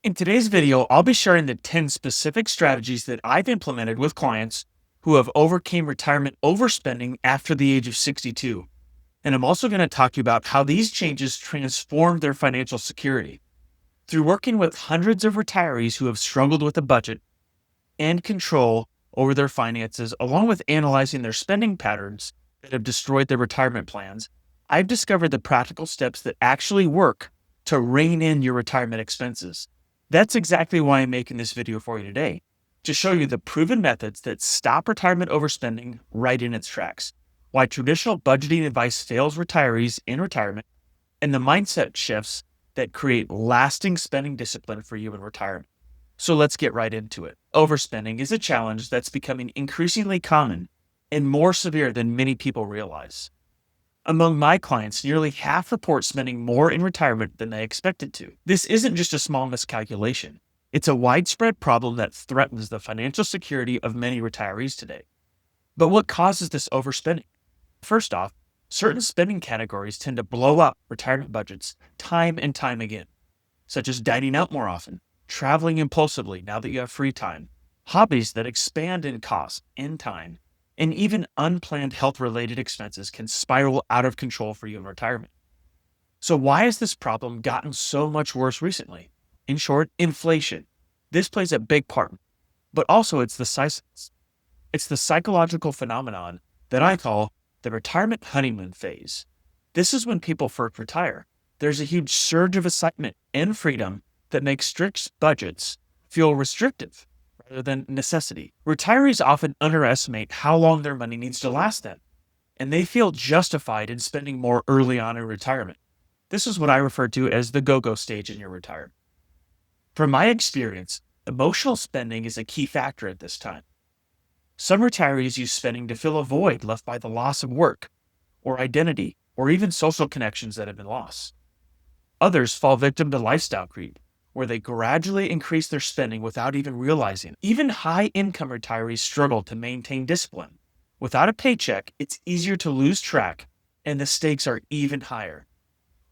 In today's video, I'll be sharing the 10 specific strategies that I've implemented with clients who have overcame retirement overspending after the age of 62. And I'm also going to talk to you about how these changes transformed their financial security. Through working with hundreds of retirees who have struggled with a budget and control over their finances, along with analyzing their spending patterns that have destroyed their retirement plans, I've discovered the practical steps that actually work to rein in your retirement expenses. That's exactly why I'm making this video for you today, to show you the proven methods that stop retirement overspending right in its tracks, why traditional budgeting advice fails retirees in retirement, and the mindset shifts that create lasting spending discipline for you in retirement. So let's get right into it. Overspending is a challenge that's becoming increasingly common and more severe than many people realize. Among my clients, nearly half report spending more in retirement than they expected to. This isn't just a small miscalculation. It's a widespread problem that threatens the financial security of many retirees today. But what causes this overspending? First off, certain spending categories tend to blow up retirement budgets time and time again, such as dining out more often, traveling impulsively now that you have free time, hobbies that expand in cost and time, and even unplanned health-related expenses can spiral out of control for you in retirement. So why has this problem gotten so much worse recently? In short, inflation. This plays a big part, but also it's the psychological phenomenon that I call the retirement honeymoon phase. This is when people first retire. There's a huge surge of excitement and freedom that makes strict budgets feel restrictive rather than necessity. Retirees often underestimate how long their money needs to last them, and they feel justified in spending more early on in retirement. This is what I refer to as the go-go stage in your retirement. From my experience, emotional spending is a key factor at this time. Some retirees use spending to fill a void left by the loss of work, or identity, or even social connections that have been lost. Others fall victim to lifestyle creep, where they gradually increase their spending without even realizing it. Even high-income retirees struggle to maintain discipline. Without a paycheck, it's easier to lose track, and the stakes are even higher.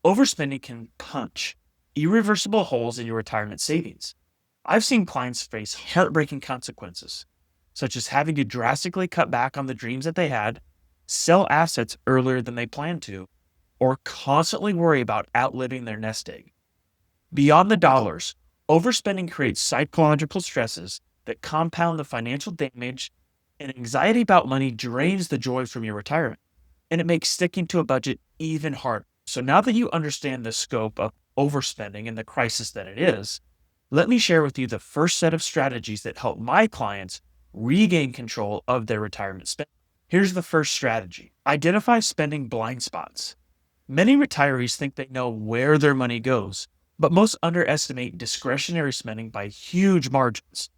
Overspending can punch irreversible holes in your retirement savings. I've seen clients face heartbreaking consequences, such as having to drastically cut back on the dreams that they had, sell assets earlier than they planned to, or constantly worry about outliving their nest egg. Beyond the dollars, overspending creates psychological stresses that compound the financial damage, and anxiety about money drains the joy from your retirement, and it makes sticking to a budget even harder. So now that you understand the scope of overspending and the crisis that it is, let me share with you the first set of strategies that help my clients regain control of their retirement spending. Here's the first strategy. Identify spending blind spots. Many retirees think they know where their money goes, but most underestimate discretionary spending by huge margins.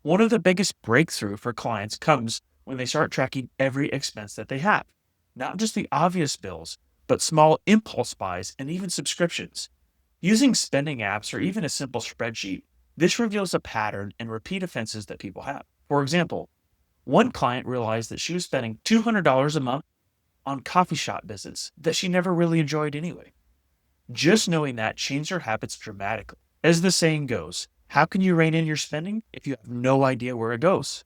One of the biggest breakthrough for clients comes when they start tracking every expense that they have, not just the obvious bills, but small impulse buys and even subscriptions. Using spending apps or even a simple spreadsheet, this reveals a pattern and repeat offenses that people have. For example, one client realized that she was spending $200 a month on coffee shop visits that she never really enjoyed anyway. Just knowing that changed her habits dramatically. As the saying goes, how can you rein in your spending if you have no idea where it goes?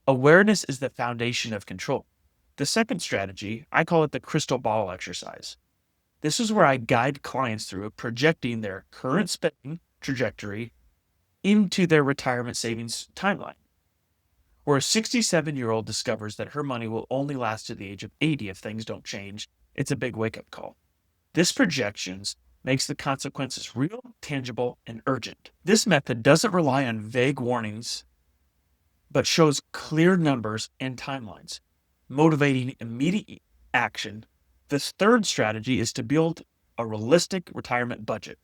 Awareness is the foundation of control. The second strategy, I call it the crystal ball exercise. This is where I guide clients through projecting their current spending trajectory into their retirement savings timeline. Where a 67-year-old discovers that her money will only last to the age of 80 if things don't change, it's a big wake-up call. This projections makes the consequences real, tangible, and urgent. This method doesn't rely on vague warnings, but shows clear numbers and timelines, motivating immediate action. This third strategy is to build a realistic retirement budget.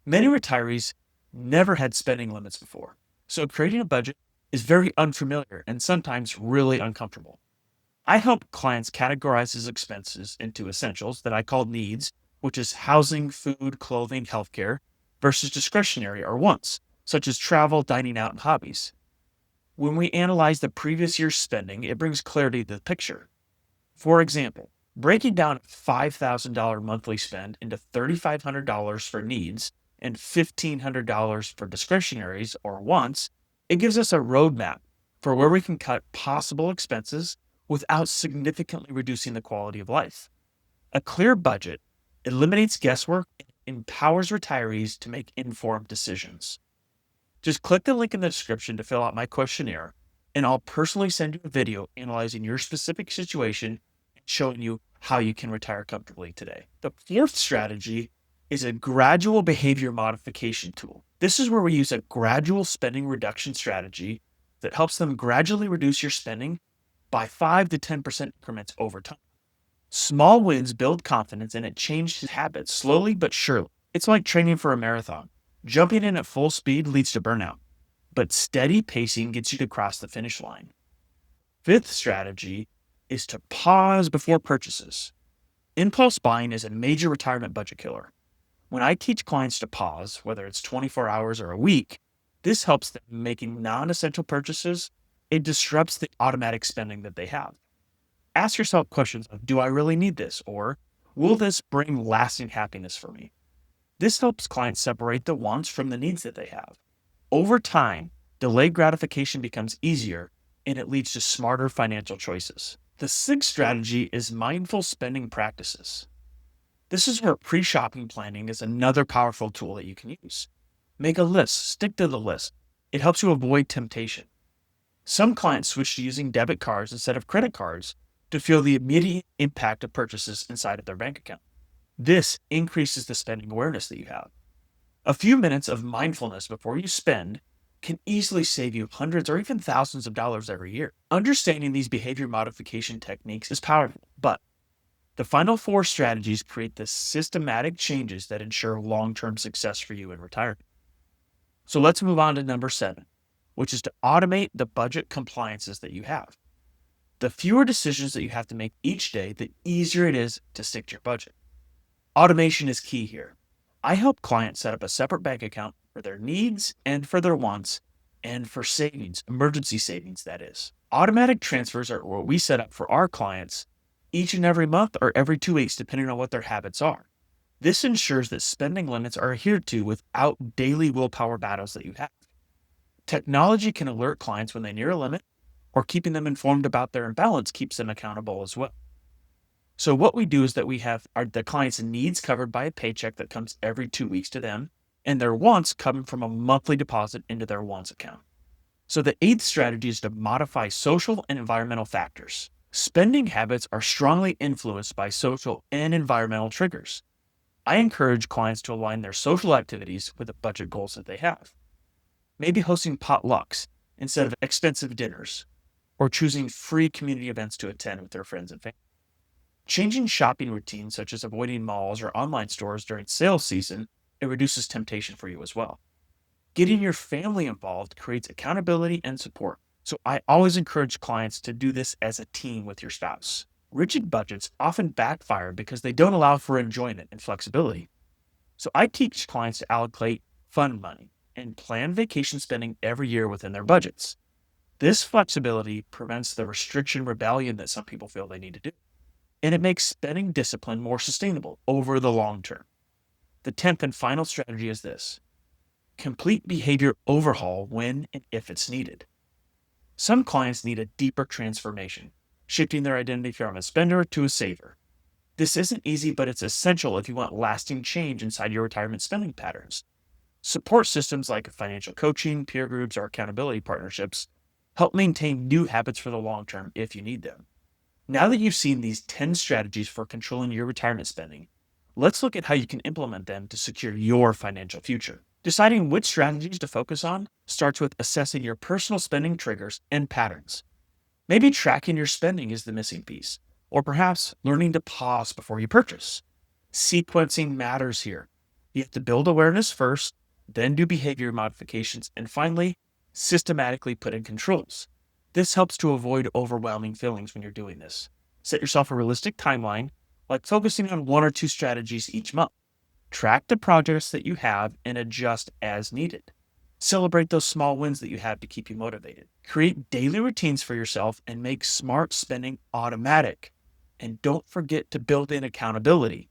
Many retirees never had spending limits before, so creating a budget is very unfamiliar and sometimes really uncomfortable. I help clients categorize his expenses into essentials that I call needs, which is housing, food, clothing, healthcare, versus discretionary or wants, such as travel, dining out, and hobbies. When we analyze the previous year's spending, it brings clarity to the picture. For example, breaking down a $5,000 monthly spend into $3,500 for needs and $1,500 for discretionaries or wants, it gives us a roadmap for where we can cut possible expenses without significantly reducing the quality of life. A clear budget eliminates guesswork and empowers retirees to make informed decisions. Just click the link in the description to fill out my questionnaire, and I'll personally send you a video analyzing your specific situation and showing you how you can retire comfortably today. The fourth strategy is a gradual behavior modification tool. This is where we use a gradual spending reduction strategy that helps them gradually reduce your spending by 5 to 10% increments over time. Small wins build confidence and it changes habits slowly but surely. It's like training for a marathon. Jumping in at full speed leads to burnout, but steady pacing gets you to cross the finish line. Fifth strategy is to pause before purchases. Impulse buying is a major retirement budget killer. When I teach clients to pause, whether it's 24 hours or a week, this helps them making non-essential purchases. It disrupts the automatic spending that they have. Ask yourself questions of, do I really need this? Or will this bring lasting happiness for me? This helps clients separate the wants from the needs that they have. Over time, delayed gratification becomes easier and it leads to smarter financial choices. The sixth strategy is mindful spending practices. This is where pre-shopping planning is another powerful tool that you can use. Make a list, stick to the list. It helps you avoid temptation. Some clients switch to using debit cards instead of credit cards to feel the immediate impact of purchases inside of their bank account. This increases the spending awareness that you have. A few minutes of mindfulness before you spend can easily save you hundreds or even thousands of dollars every year. Understanding these behavior modification techniques is powerful, but the final four strategies create the systematic changes that ensure long-term success for you in retirement. So let's move on to number 7, which is to automate the budget compliances that you have. The fewer decisions that you have to make each day, the easier it is to stick to your budget. Automation is key here. I help clients set up a separate bank account for their needs and for their wants and for savings, emergency savings, that is. Automatic transfers are what we set up for our clients each and every month or every 2 weeks, depending on what their habits are. This ensures that spending limits are adhered to without daily willpower battles that you have. Technology can alert clients when they near a limit, or keeping them informed about their imbalance keeps them accountable as well. So what we do is that we have the client's needs covered by a paycheck that comes every 2 weeks to them, and their wants coming from a monthly deposit into their wants account. So the 8th strategy is to modify social and environmental factors. Spending habits are strongly influenced by social and environmental triggers. I encourage clients to align their social activities with the budget goals that they have. Maybe hosting potlucks instead of expensive dinners, or choosing free community events to attend with their friends and family. Changing shopping routines, such as avoiding malls or online stores during sales season, it reduces temptation for you as well. Getting your family involved creates accountability and support. So I always encourage clients to do this as a team with your spouse. Rigid budgets often backfire because they don't allow for enjoyment and flexibility. So I teach clients to allocate fund money and plan vacation spending every year within their budgets. This flexibility prevents the restriction rebellion that some people feel they need to do, and it makes spending discipline more sustainable over the long term. The 10th and final strategy is this: complete behavior overhaul when and if it's needed. Some clients need a deeper transformation, shifting their identity from a spender to a saver. This isn't easy, but it's essential if you want lasting change inside your retirement spending patterns. Support systems like financial coaching, peer groups, or accountability partnerships help maintain new habits for the long term if you need them. Now that you've seen these 10 strategies for controlling your retirement spending, let's look at how you can implement them to secure your financial future. Deciding which strategies to focus on starts with assessing your personal spending triggers and patterns. Maybe tracking your spending is the missing piece, or perhaps learning to pause before you purchase. Sequencing matters here. You have to build awareness first, then do behavior modifications, and finally, systematically put in controls. This helps to avoid overwhelming feelings when you're doing this. Set yourself a realistic timeline, like focusing on 1 or 2 strategies each month. Track the progress that you have and adjust as needed. Celebrate those small wins that you have to keep you motivated. Create daily routines for yourself and make smart spending automatic. And don't forget to build in accountability,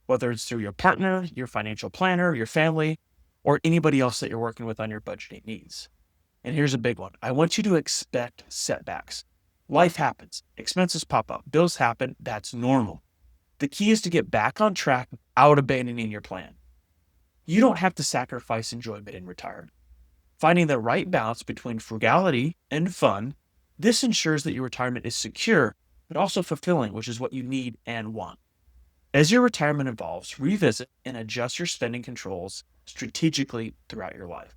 whether it's through your partner, your financial planner, your family. or anybody else that you're working with on your budgeting needs. And here's a big one. I want you to expect setbacks. Life happens. Expenses pop up. Bills happen. That's normal. The key is to get back on track without abandoning your plan. You don't have to sacrifice enjoyment in retirement. Finding the right balance between frugality and fun, this ensures that your retirement is secure, but also fulfilling, which is what you need and want. As your retirement evolves, revisit and adjust your spending controls strategically throughout your life.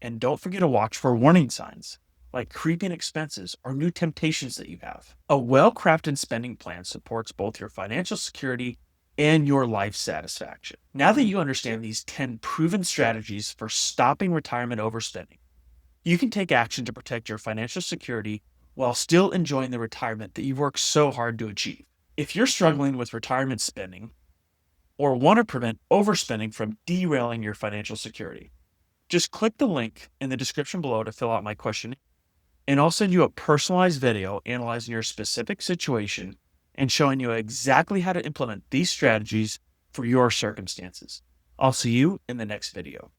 And don't forget to watch for warning signs, like creeping expenses or new temptations that you have. A well-crafted spending plan supports both your financial security and your life satisfaction. Now that you understand these 10 proven strategies for stopping retirement overspending, you can take action to protect your financial security while still enjoying the retirement that you've worked so hard to achieve. If you're struggling with retirement spending or want to prevent overspending from derailing your financial security, just click the link in the description below to fill out my questionnaire, and I'll send you a personalized video analyzing your specific situation and showing you exactly how to implement these strategies for your circumstances. I'll see you in the next video.